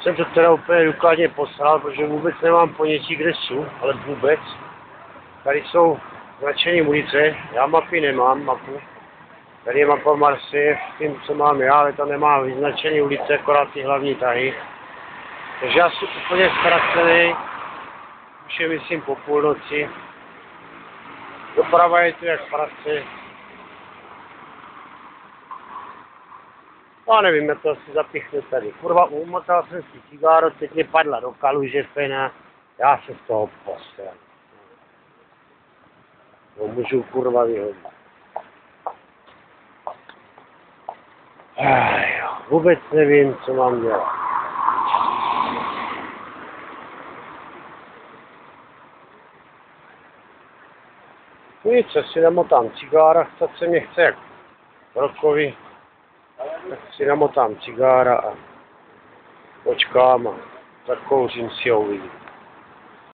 Jsem to teda úplně důkladně posral, protože vůbec nemám ponětí, kde jsou, ale vůbec. Tady jsou značené ulice, já mapy nemám, mapu. Tady je mapa Marseille, s tím, co mám já, ale to nemá vyznačené ulice, akorát ty hlavní tahy. Takže já jsem úplně ztracený, už je myslím po půlnoci. Doprava je tu jak práce. No nevím, jak to asi zapichnu tady. Kurva, umotal jsem si cigáro, teď mě padla do kaluže pena. Já se z toho posral. No můžu kurva vyhodit. Vůbec nevím, co mám dělat. Nic, si namotám cigára, chce se mě chce jak rokovi. Tak si namotám cigára a počkám a zakouřím si ho uvidím.